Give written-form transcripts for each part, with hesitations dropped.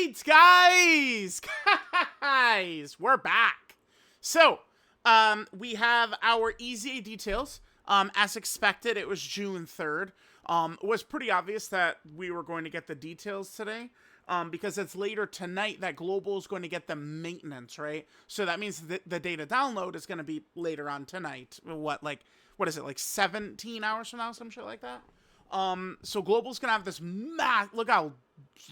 right, guys, we're back. So, we have our EZA details. As expected, it was June 3rd. It was pretty obvious that we were going to get the details today. Because it's later tonight that Global is going to get the maintenance, right? So that means the data download is going to be later on tonight. What is it, like 17 hours from now, some shit like that? So Global's going to have this look how,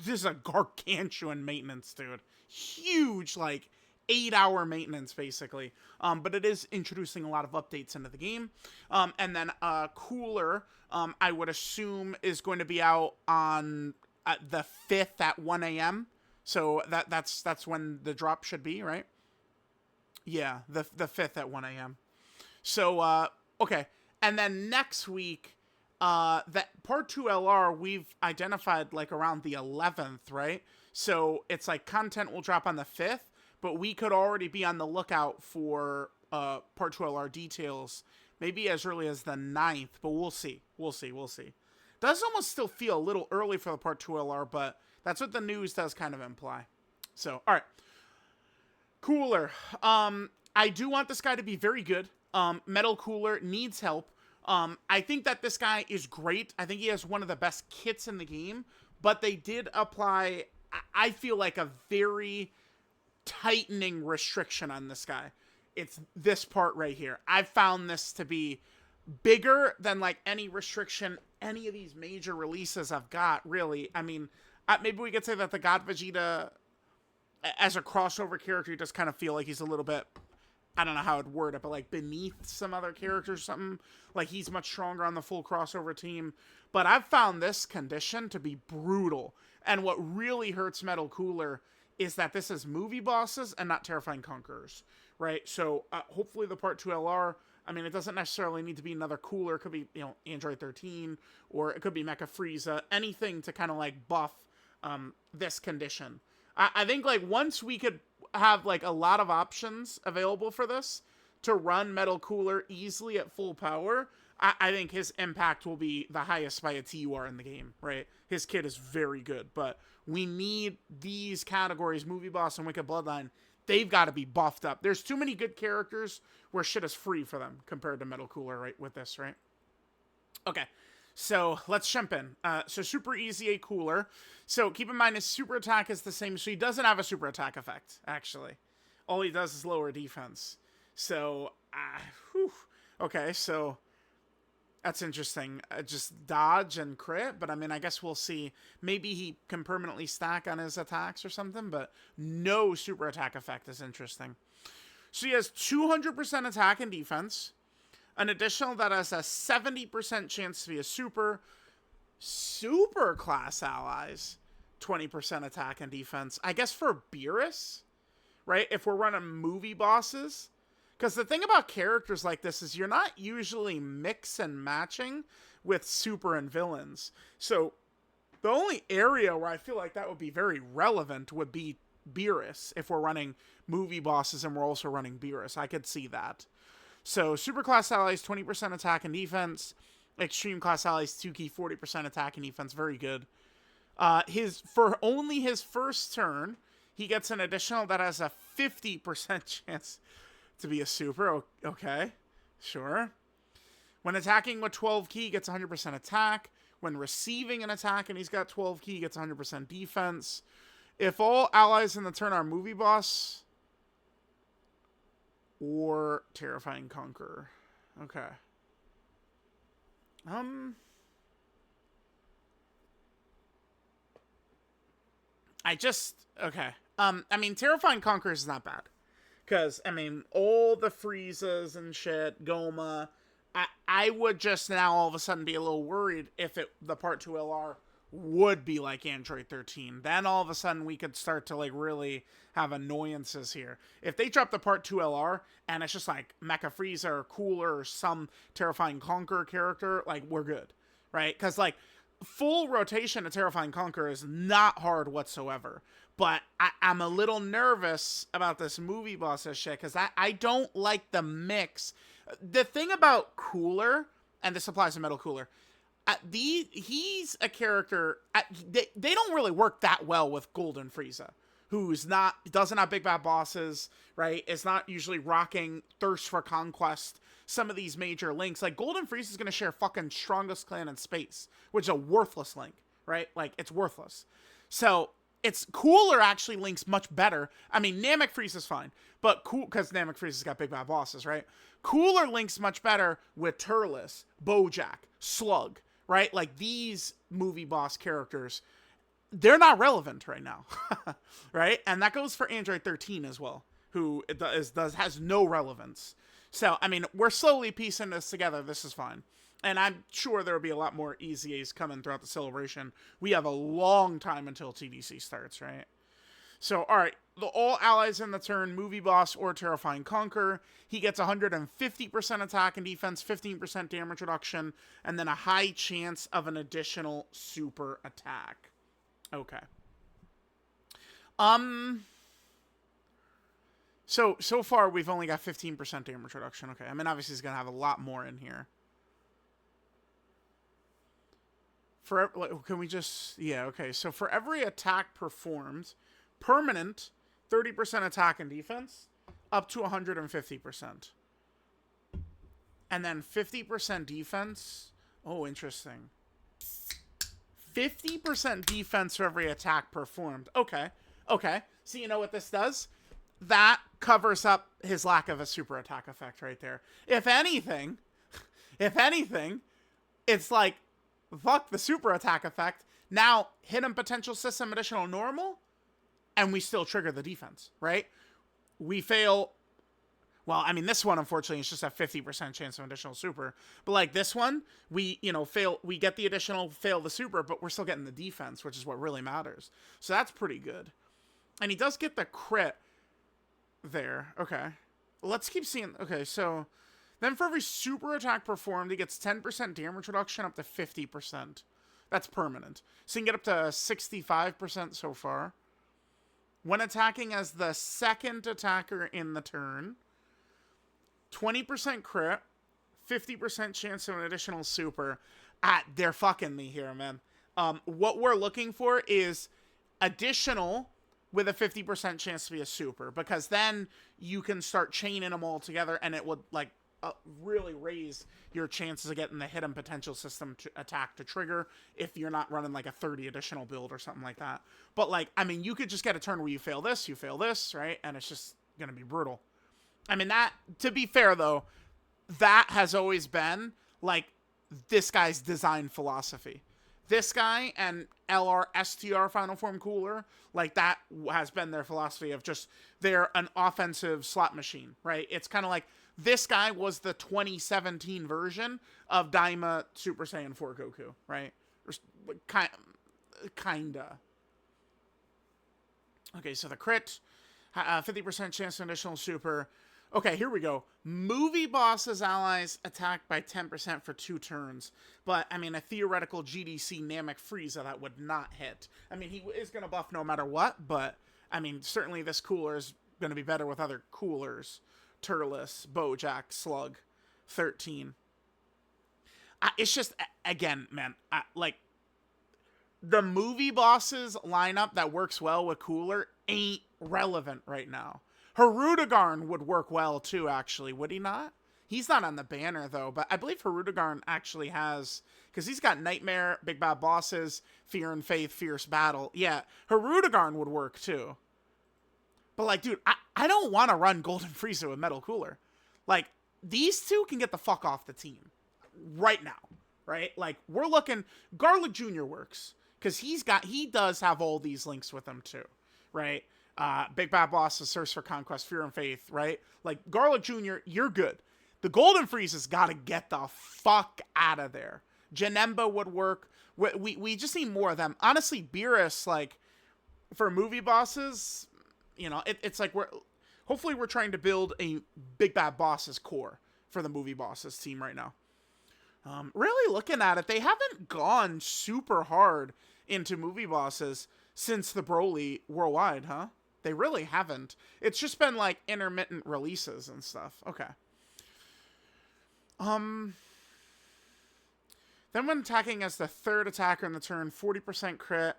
this is a gargantuan maintenance, dude. Huge, like, 8-hour maintenance, basically. But it is introducing a lot of updates into the game. And then Cooler, I would assume, is going to be out on the 5th at 1 a.m. So that's when the drop should be, right? Yeah, the 5th at 1 a.m. So, okay. And then next week, that Part 2 LR, we've identified, like, around the 11th, right? So it's like content will drop on the 5th, but we could already be on the lookout for Part 2 LR details, maybe as early as the 9th, but we'll see. We'll see. Does almost still feel a little early for the Part 2 LR, but that's what the news does kind of imply. So, all right. Cooler. I do want this guy to be very good. Metal Cooler needs help. I think that this guy is great. I think he has one of the best kits in the game, but they did apply, I feel like, a very tightening restriction on this guy. It's this part right here. I've found this to be bigger than, like, any restriction any of these major releases I've got, really. I mean, maybe we could say that the God Vegeta, as a crossover character, does kind of feel like he's a little bit, I don't know how I'd word it, but, like, beneath some other characters or something. Like, he's much stronger on the full crossover team. But I've found this condition to be brutal. And what really hurts Metal Cooler is that this is movie bosses and not Terrifying Conquerors, right? So, hopefully the Part 2 LR, I mean, it doesn't necessarily need to be another Cooler. It could be, Android 13, or it could be Mecha Frieza. Anything to kind of, like, buff this condition. I think, like, once we could have, like, a lot of options available for this to run Metal Cooler easily at full power, I think his impact will be the highest by a TUR in the game, right? His kit is very good, but we need these categories, Movie Boss and Wicked Bloodline. They've got to be buffed up. There's too many good characters where shit is free for them compared to Metal Cooler, right, with this, right? Okay, so let's jump in. So Super EZA Cooler. So keep in mind his super attack is the same. So he doesn't have a super attack effect, actually. All he does is lower defense. So, okay, so that's interesting. Just dodge and crit, but I mean, I guess we'll see. Maybe he can permanently stack on his attacks or something, but no super attack effect is interesting. So he has 200% attack and defense. An additional that has a 70% chance to be a super class allies. 20% attack and defense. I guess for Beerus, right? If we're running movie bosses. Because the thing about characters like this is you're not usually mix and matching with super and villains. So the only area where I feel like that would be very relevant would be Beerus. If we're running movie bosses and we're also running Beerus, I could see that. So super class allies, 20% attack and defense. Extreme class allies, 2 key, 40% attack and defense. Very good. For only his first turn, he gets an additional that has a 50% chance to be a super. Okay, sure. When attacking with 12 key, he gets 100% attack. When receiving an attack and he's got 12 key, he gets 100% defense. If all allies in the turn are movie boss or Terrifying Conqueror. Okay. Okay. I mean, Terrifying Conqueror is not bad. Because, I mean, all the Friezas and shit, Goma, I would just now all of a sudden be a little worried if the Part 2 LR would be like Android 13. Then all of a sudden we could start to, like, really have annoyances here. If they drop the Part 2 LR and it's just like Mecha Frieza or Cooler or some Terrifying Conqueror character, like, we're good, right? Because, like, full rotation of Terrifying Conqueror is not hard whatsoever. But I'm a little nervous about this movie boss shit because I don't like the mix. The thing about Cooler, and this applies to Metal Cooler, he's a character. They don't really work that well with Golden Frieza, doesn't have big bad bosses, right? Is not usually rocking thirst for conquest. Some of these major links, like Golden Frieza, is gonna share fucking strongest clan in space, which is a worthless link, right? Like it's worthless. So it's cooler actually links much better. I mean, Namek Frieza's fine, but cool because Namek Frieza's got big bad bosses, right? Cooler links much better with Turles, Bojack, Slug, right? Like these movie boss characters, they're not relevant right now, right? And that goes for Android 13 as well, who has no relevance. So, I mean, we're slowly piecing this together. This is fine. And I'm sure there will be a lot more EZAs coming throughout the celebration. We have a long time until TDC starts, right? So, all right. All allies in the turn, movie boss or terrifying conquer. He gets 150% attack and defense, 15% damage reduction, and then a high chance of an additional super attack. Okay. So far we've only got 15% damage reduction. Okay. I mean, obviously he's going to have a lot more in here. Can we just... Yeah, okay. So for every attack performed, permanent, 30% attack and defense, up to 150%. And then 50% defense. Oh, interesting. 50% defense for every attack performed. Okay. Okay. So you know what this does? That covers up his lack of a super attack effect right there. If anything, it's like, fuck the super attack effect. Now, hidden potential system additional normal, and we still trigger the defense, right? We fail. Well, I mean, this one, unfortunately, is just a 50% chance of additional super. But like this one, we get the additional, fail the super, but we're still getting the defense, which is what really matters. So that's pretty good. And he does get the crit there. Okay. Let's keep seeing. Okay, so then for every super attack performed, he gets 10% damage reduction up to 50%. That's permanent. So you can get up to 65% so far. When attacking as the second attacker in the turn, 20% crit, 50% chance of an additional super. They're fucking me here, man. What we're looking for is additional with a 50% chance to be a super, because then you can start chaining them all together, and it would like really raise your chances of getting the hidden potential system attack to trigger if you're not running like a 30 additional build or something like that. But like, I mean, you could just get a turn where you fail this, right? And it's just gonna be brutal. I mean, that, to be fair though, that has always been like this guy's design philosophy. This guy and LR Final Form Cooler, like that has been their philosophy of just, they're an offensive slot machine, right? It's kind of like, this guy was the 2017 version of Daima Super Saiyan 4 Goku, right? Kinda. Okay, so the crit, 50% chance of additional super. Okay, here we go. Movie bosses allies attack by 10% for 2 turns. But, I mean, a theoretical GDC Namek Frieza that would not hit. I mean, he is going to buff no matter what, but, I mean, certainly this cooler is going to be better with other coolers. Turles, Bojack, Slug, 13. It's just, again, man, like, the movie bosses lineup that works well with cooler ain't relevant right now. Hirudegarn would work well too, actually, would he not? He's not on the banner though, but I believe Hirudegarn actually has, because he's got Nightmare, Big Bad Bosses, Fear and Faith, Fierce Battle. Yeah, Hirudegarn would work too. But like, dude, I don't want to run Golden Frieza with Metal Cooler. Like, these two can get the fuck off the team right now, right? Like, we're looking, Garlic Jr. works, because he does have all these links with him too, right? Big Bad Bosses, Thirst for Conquest, Fear and Faith, right? Like, Garlic Jr., you're good. The Golden Frieza's got to get the fuck out of there. Janemba would work. We just need more of them. Honestly, Beerus, like, for movie bosses, you know, it's like hopefully we're trying to build a Big Bad Bosses core for the movie bosses team right now. Really looking at it, they haven't gone super hard into movie bosses since the Broly Worldwide, huh? They really haven't. It's just been like intermittent releases and stuff. Okay. Then when attacking as the third attacker in the turn, 40% crit,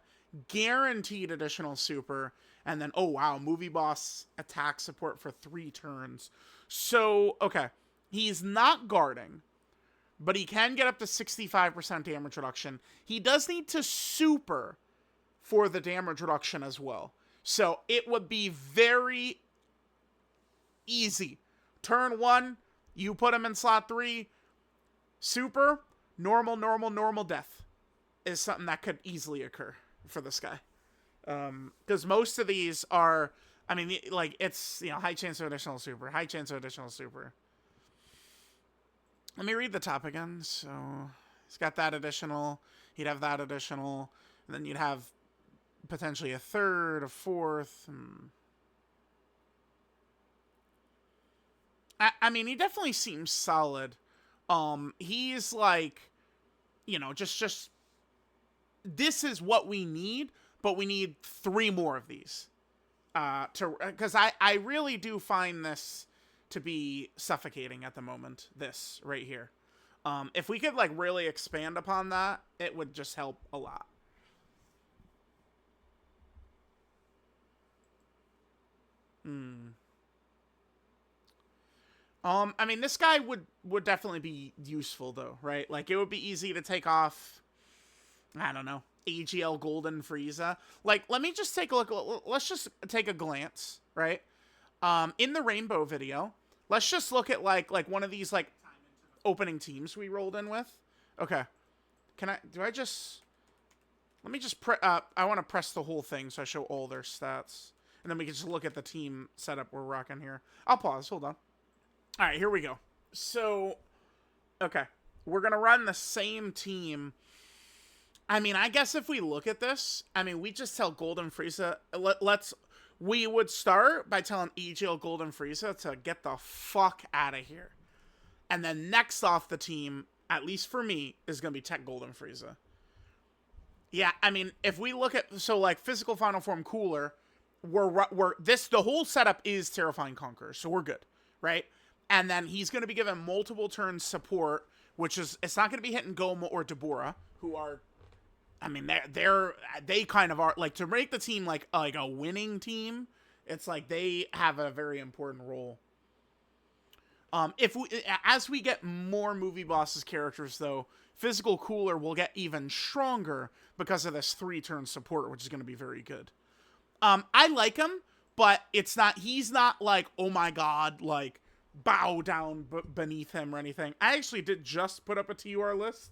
guaranteed additional super, and then, oh wow, movie boss attack support for 3 turns. So, okay, he's not guarding, but he can get up to 65% damage reduction. He does need to super for the damage reduction as well. So it would be very easy. Turn 1, you put him in slot 3, super, normal death is something that could easily occur for this guy. Because most of these are, I mean, like, it's, you know, high chance of additional super, high chance of additional super. Let me read the top again. So, he's got that additional, he'd have that additional, and then you'd have potentially a third, a fourth. I mean, he definitely seems solid. He's like, you know, just this is what we need, but we need 3 more of these. Because I really do find this to be suffocating at the moment, this right here. If we could, like, really expand upon that, it would just help a lot. I mean, this guy would definitely be useful, though, right? Like, it would be easy to take off, I don't know, AGL Golden Frieza. Like, let me just take a look. Let's just take a glance, right? In the Rainbow video, let's just look at, like one of these, like, opening teams we rolled in with. Okay. Let me just I want to press the whole thing so I show all their stats. And then we can just look at the team setup we're rocking here. I'll pause. Hold on. All right, here we go. So, okay. We're going to run the same team. I mean, I guess if we look at this, I mean, we just tell Golden Frieza, we would start by telling EGL Golden Frieza to get the fuck out of here. And then next off the team, at least for me, is going to be Tech Golden Frieza. Yeah, I mean, if we look at, so like physical final form Cooler, the whole setup is Terrifying Conqueror, so we're good, right? And then he's going to be given multiple turns support, which is, it's not going to be hitting Goma or Deborah, who are, I mean, they kind of are, like, to make the team like a winning team, it's like they have a very important role. As we get more movie bosses characters, though, Physical Cooler will get even stronger because of this 3-turn support, which is going to be very good. I like him, but he's not like, oh my god, like, bow down beneath him or anything. I actually did just put up a TUR list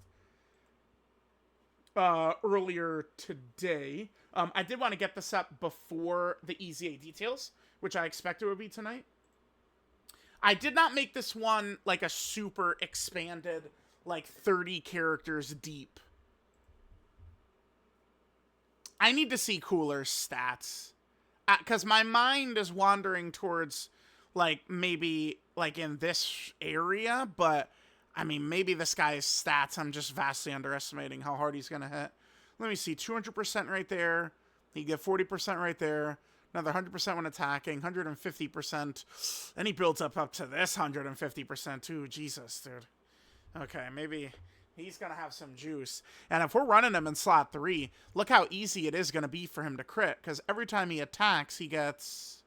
earlier today. I did want to get this up before the EZA details, which I expect it would be tonight. I did not make this one like a super expanded, like 30 characters deep. I need to see Cooler's stats. Because my mind is wandering towards, like, maybe, like, in this area, but, I mean, maybe this guy's stats, I'm just vastly underestimating how hard he's going to hit. Let me see, 200% right there. He get 40% right there. Another 100% when attacking, 150%. Then he builds up to this 150% too. Jesus, dude. Okay, maybe he's going to have some juice. And if we're running him in slot 3, look how easy it is going to be for him to crit. Because every time he attacks, he gets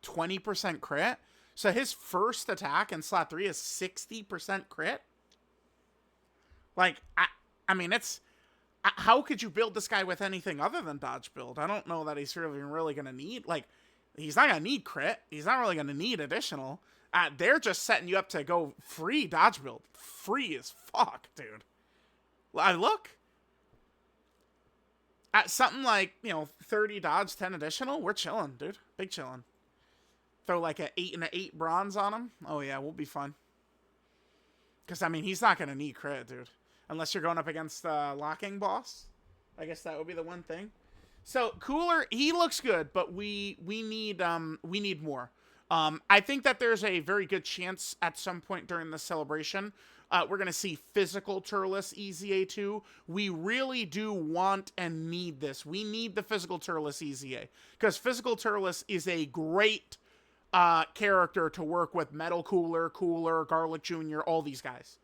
20% crit. So his first attack in slot 3 is 60% crit. Like, I mean, it's... How could you build this guy with anything other than dodge build? I don't know that he's really going to need... Like, he's not going to need crit. He's not really going to need additional. They're just setting you up to go free dodge build. Free as fuck, dude. Look. At something like, 30 dodge, 10 additional, we're chilling, dude. Big chilling. Throw like an 8 and an 8 bronze on him. Oh, yeah, we'll be fine. Because, I mean, he's not going to need crit, dude. Unless you're going up against the locking boss. I guess that would be the one thing. So, Cooler, he looks good, but we need more. I think that there's a very good chance at some point during the celebration, we're going to see physical Turles EZA 2. We really do want and need this. We need the physical Turles EZA. Because physical Turles is a great character to work with Metal Cooler, Garlic Jr., all these guys.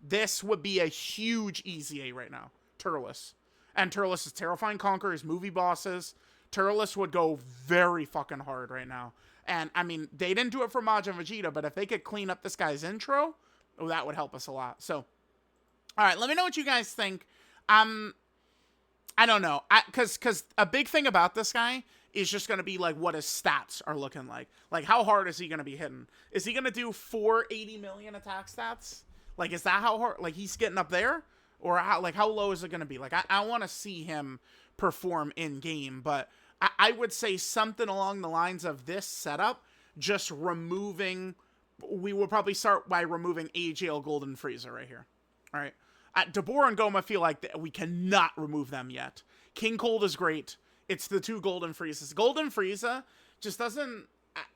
this would be a huge EZA right now. Turles. And Turles is terrifying conquerors, movie bosses. Turles would go very fucking hard right now. And, I mean, they didn't do it for Majin Vegeta, but if they could clean up this guy's intro, oh, that would help us a lot. So, all right, let me know what you guys think. I don't know. Because a big thing about this guy is just going to be, like, what his stats are looking like. Like, how hard is he going to be hitting? Is he going to do 480 million attack stats? Like, is that how hard? Like, he's getting up there? Or, how low is it going to be? Like, I want to see him perform in-game. But I would say something along the lines of this setup, just removing... We will probably start by removing AJL Golden Frieza right here. All right. Dabura and Goma feel like we cannot remove them yet. King Cold is great. It's the two Golden Friezas. Golden Frieza just doesn't...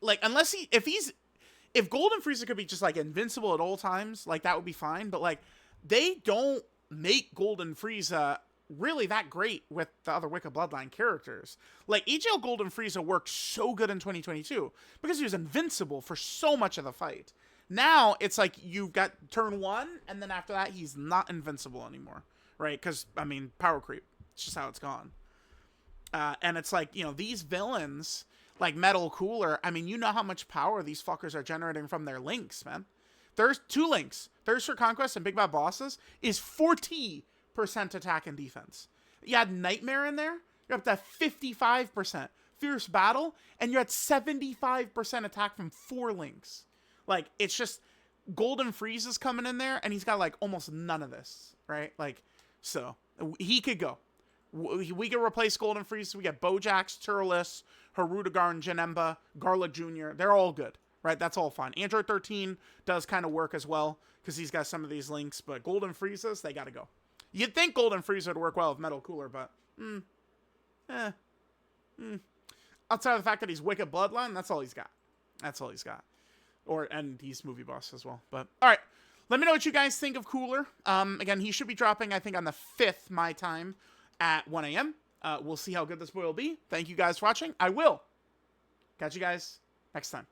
Like, unless if Golden Frieza could be just, like, invincible at all times, like, that would be fine. But, like, they don't make Golden Frieza really that great with the other Wicked Bloodline characters. Like, AJL Golden Frieza worked so good in 2022 because he was invincible for so much of the fight. Now, it's like you've got turn 1, and then after that, he's not invincible anymore, right? Because, I mean, power creep. It's just how it's gone. And it's like, you know, these villains, like Metal Cooler, I mean, you know how much power these fuckers are generating from their links, man. There's 2 links. Thirst for Conquest and Big Bad Bosses is 40% attack and defense. You had Nightmare in there, you're up to 55%. Fierce Battle, and you're at 75% attack from 4 links. Like, it's just Golden Frieza's coming in there, and he's got, like, almost none of this, right? Like, so, he could go. We can replace Golden Frieza. We got Bojax, Turles, Harudegar, Janemba, Garlic Jr. They're all good, right? That's all fine. Android 13 does kind of work as well, because he's got some of these links, but Golden Frieza's, they got to go. You'd think Golden Frieza would work well with Metal Cooler, but, outside of the fact that he's Wicked Bloodline, that's all he's got. That's all he's got. And he's movie boss as well. But, all right. Let me know what you guys think of Cooler. Again, he should be dropping, I think, on the 5th my time at 1 a.m. We'll see how good this boy will be. Thank you guys for watching. I will catch you guys next time.